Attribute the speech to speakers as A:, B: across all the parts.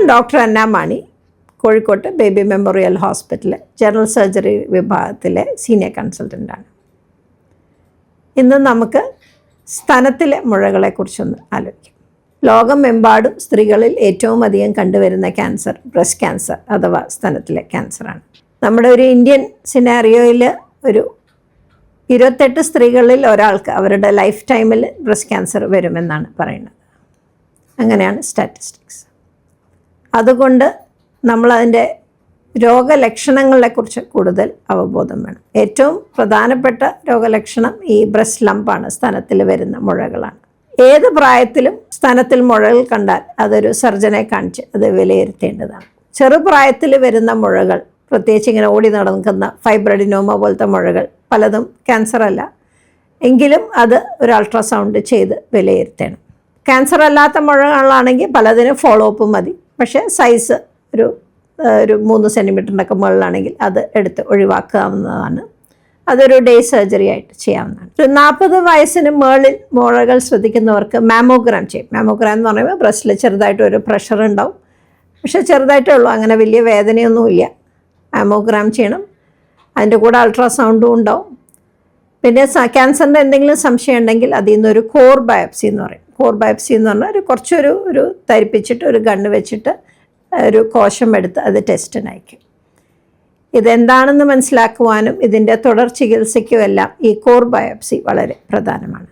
A: ഞാൻ ഡോക്ടർ അന്ന മാണി, കോഴിക്കോട്ട് baby memorial hospital general surgery വിഭാഗത്തിലെ സീനിയർ കൺസൾട്ടൻ്റാണ്. ഇന്ന് നമുക്ക് സ്തനത്തിലെ മുഴകളെക്കുറിച്ചൊന്ന് ആലോചിക്കാം. ലോകമെമ്പാടും സ്ത്രീകളിൽ ഏറ്റവും അധികം കണ്ടുവരുന്ന ക്യാൻസർ ബ്രസ്റ്റ് ക്യാൻസർ അഥവാ സ്തനത്തിലെ ക്യാൻസറാണ്. നമ്മുടെ ഒരു ഇന്ത്യൻ സിനാരിയോയിൽ ഒരു 28 സ്ത്രീകളിൽ ഒരാൾക്ക് അവരുടെ ലൈഫ് ടൈമിൽ ബ്രസ്റ്റ് ക്യാൻസർ വരുമെന്നാണ് പറയുന്നത്. അങ്ങനെയാണ് സ്റ്റാറ്റിസ്റ്റിക്സ്. അതുകൊണ്ട് നമ്മളതിൻ്റെ രോഗലക്ഷണങ്ങളെക്കുറിച്ച് കൂടുതൽ അവബോധം വേണം. ഏറ്റവും പ്രധാനപ്പെട്ട രോഗലക്ഷണം ഈ ബ്രസ്റ്റ് ലംപാണ്, സ്തനത്തിൽ വരുന്ന മുഴകളാണ്. ഏത് പ്രായത്തിലും സ്തനത്തിൽ മുഴകൾ കണ്ടാൽ അതൊരു സർജനെ കാണിച്ച് അത് വിലയിരുത്തേണ്ടതാണ്. ചെറുപ്രായത്തിൽ വരുന്ന മുഴകൾ, പ്രത്യേകിച്ച് ഇങ്ങനെ ഓടി നടക്കുന്ന ഫൈബ്രഡിനോമ പോലത്തെ മുഴകൾ, പലതും ക്യാൻസർ അല്ല എങ്കിലും അത് ഒരു അൾട്രാസൗണ്ട് ചെയ്ത് വിലയിരുത്തണം. ക്യാൻസർ അല്ലാത്ത മുഴകളാണെങ്കിൽ പലതിനും ഫോളോ അപ്പ് മതി. പക്ഷേ സൈസ് ഒരു 3 സെൻറ്റിമീറ്ററിനൊക്കെ മുകളിലാണെങ്കിൽ അത് എടുത്ത് ഒഴിവാക്കാവുന്നതാണ്. അതൊരു ഡേ സർജറി ആയിട്ട് ചെയ്യാവുന്നതാണ്. ഒരു 40 വയസ്സിന് മുകളിൽ മുഴകൾ ശ്രദ്ധിക്കുന്നവർക്ക് മാമോഗ്രാം ചെയ്യും. മാമോഗ്രാം എന്ന് പറയുമ്പോൾ ബ്രസ്റ്റിൽ ചെറുതായിട്ട് ഒരു പ്രഷർ ഉണ്ടാവും, പക്ഷേ ചെറുതായിട്ടേ ഉള്ളൂ, അങ്ങനെ വലിയ വേദനയൊന്നുമില്ല. മാമോഗ്രാം ചെയ്യണം. അതിൻ്റെ കൂടെ അൾട്രാസൗണ്ടും ഉണ്ടാവും. പിന്നെ ക്യാൻസറിൻ്റെ എന്തെങ്കിലും സംശയം ഉണ്ടെങ്കിൽ അതിൽ നിന്നൊരു കോർ ബയോപ്സി എന്ന് പറയും. കോർ ബയോപ്സി എന്ന് പറഞ്ഞാൽ കുറച്ചൊരു തരിപ്പിച്ചിട്ട് ഒരു ഗണ്ണ് വെച്ചിട്ട് ഒരു കോശം എടുത്ത് അത് ടെസ്റ്റിന് അയക്കും. ഇതെന്താണെന്ന് മനസ്സിലാക്കുവാനും ഇതിൻ്റെ തുടർ ചികിത്സയ്ക്കും എല്ലാം ഈ കോർ ബയോപ്സി വളരെ പ്രധാനമാണ്.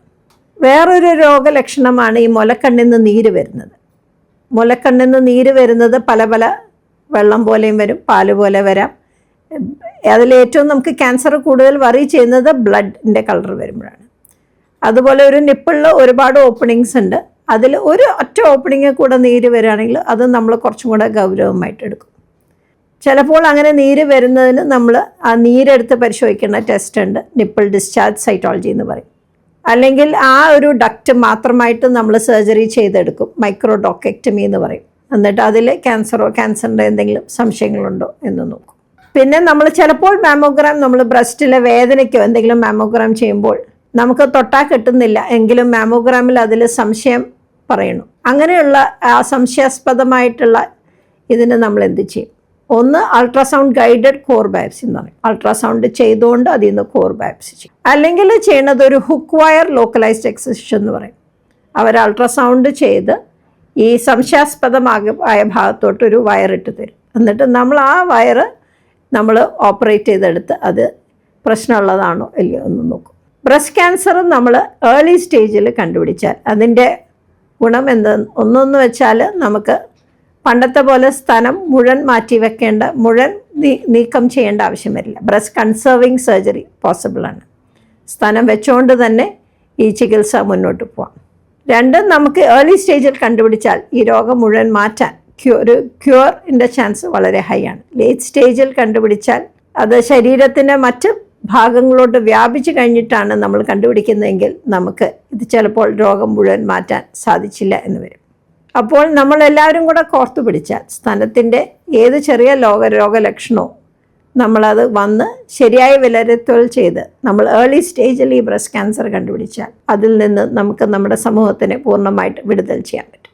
A: വേറൊരു രോഗലക്ഷണമാണ് ഈ മുലക്കണ്ണിൽ നിന്ന് നീര് വരുന്നത്. മുലക്കണ്ണിൽ നിന്ന് നീര് വരുന്നത് പല വെള്ളം പോലെയും വരും, പാല് പോലെ വരാം. അതിലേറ്റവും നമുക്ക് ക്യാൻസർ കൂടുതൽ വറി ചെയ്യുന്നത് ബ്ലഡിൻ്റെ കളർ വരുമ്പോഴാണ്. അതുപോലെ ഒരു നിപ്പിളിൽ ഒരുപാട് ഓപ്പണിങ്സ് ഉണ്ട്. അതിൽ ഒരു ഒറ്റ ഓപ്പണിങ്ങിൽ കൂടെ നീര് വരികയാണെങ്കിൽ അത് നമ്മൾ കുറച്ചും കൂടെ ഗൗരവമായിട്ട് എടുക്കും. ചിലപ്പോൾ അങ്ങനെ നീര് വരുന്നതിന് നമ്മൾ ആ നീരെടുത്ത് പരിശോധിക്കുന്ന ടെസ്റ്റ് ഉണ്ട്, നിപ്പിൾ ഡിസ്ചാർജ് സൈറ്റോളജി എന്ന് പറയും. അല്ലെങ്കിൽ ആ ഒരു ഡക്റ്റ് മാത്രമായിട്ട് നമ്മൾ സർജറി ചെയ്തെടുക്കും, മൈക്രോഡോക്കെക്ടമി എന്ന് പറയും. എന്നിട്ട് അതിൽ ക്യാൻസറിൻ്റെ എന്തെങ്കിലും സംശയങ്ങളുണ്ടോ എന്ന് നോക്കും. പിന്നെ നമ്മൾ ചിലപ്പോൾ മാമോഗ്രാം നമ്മൾ ബ്രസ്റ്റിലെ വേദനയ്ക്കോ എന്തെങ്കിലും മാമോഗ്രാം ചെയ്യുമ്പോൾ നമുക്ക് തൊട്ടാൽ കിട്ടുന്നില്ല എങ്കിലും മാമോഗ്രാമിൽ അതിൽ സംശയം പറയണു. അങ്ങനെയുള്ള ആ സംശയാസ്പദമായിട്ടുള്ള ഇതിന് നമ്മൾ എന്ത് ചെയ്യും? ഒന്ന് അൾട്രാസൗണ്ട് ഗൈഡഡ് കോർ ബയോപ്സി എന്ന് പറയും. അൾട്രാസൗണ്ട് ചെയ്തുകൊണ്ട് അതിൽ നിന്ന് കോർ ബയോപ്സി ചെയ്യും. അല്ലെങ്കിൽ ചെയ്യണത് ഒരു ഹുക്ക് വയർ ലോക്കലൈസ്ഡ് എക്സിഷൻ എന്ന് പറയും. അവർ അൾട്രാസൗണ്ട് ചെയ്ത് ഈ സംശയാസ്പദമായ ഭാഗത്തോട്ടൊരു വയറിട്ട് തരും. എന്നിട്ട് നമ്മൾ ആ വയറ് നമ്മൾ ഓപ്പറേറ്റ് ചെയ്തെടുത്ത് അത് പ്രശ്നമുള്ളതാണോ ഇല്ലയോ എന്ന് നോക്കും. ബ്രസ്റ്റ് ക്യാൻസർ നമ്മൾ ഏർലി സ്റ്റേജിൽ കണ്ടുപിടിച്ചാൽ അതിൻ്റെ ഗുണം ഒന്നെന്ന് വെച്ചാൽ നമുക്ക് പണ്ടത്തെ പോലെ സ്തനം മുഴുവൻ മാറ്റി വെക്കേണ്ട, മുഴുവൻ നീക്കം ചെയ്യേണ്ട ആവശ്യം വരില്ല. ബ്രസ്റ്റ് കൺസേർവിങ് സർജറി പോസിബിളാണ്. സ്തനം വെച്ചുകൊണ്ട് തന്നെ ഈ ചികിത്സ മുന്നോട്ട് പോകാം. രണ്ടും നമുക്ക് ഏർലി സ്റ്റേജിൽ കണ്ടുപിടിച്ചാൽ ഈ രോഗം മുഴുവൻ മാറ്റാൻ ക്യൂറിൻ്റെ ചാൻസ് വളരെ ഹൈ ആണ്. ലേറ്റ് സ്റ്റേജിൽ കണ്ടുപിടിച്ചാൽ അത് ശരീരത്തിൻ്റെ മറ്റ് ഭാഗങ്ങളോട്ട് വ്യാപിച്ചു കഴിഞ്ഞിട്ടാണ് നമ്മൾ കണ്ടുപിടിക്കുന്നതെങ്കിൽ നമുക്ക് ഇത് ചിലപ്പോൾ രോഗം മുഴുവൻ മാറ്റാൻ സാധിച്ചില്ല എന്ന് വരും. അപ്പോൾ നമ്മളെല്ലാവരും കൂടെ കോർത്തു പിടിച്ചാൽ സ്തനത്തിൻ്റെ ഏത് ചെറിയ രോഗലക്ഷണവും നമ്മളത് വന്ന് ശരിയായ വിലയിരുത്തൽ ചെയ്ത് നമ്മൾ ഏർലി സ്റ്റേജിൽ ഈ ബ്രസ്റ്റ് ക്യാൻസർ കണ്ടുപിടിച്ചാൽ അതിൽ നിന്ന് നമുക്ക് നമ്മുടെ സമൂഹത്തിനെ പൂർണ്ണമായിട്ട് വിടുതൽ ചെയ്യാൻ പറ്റും.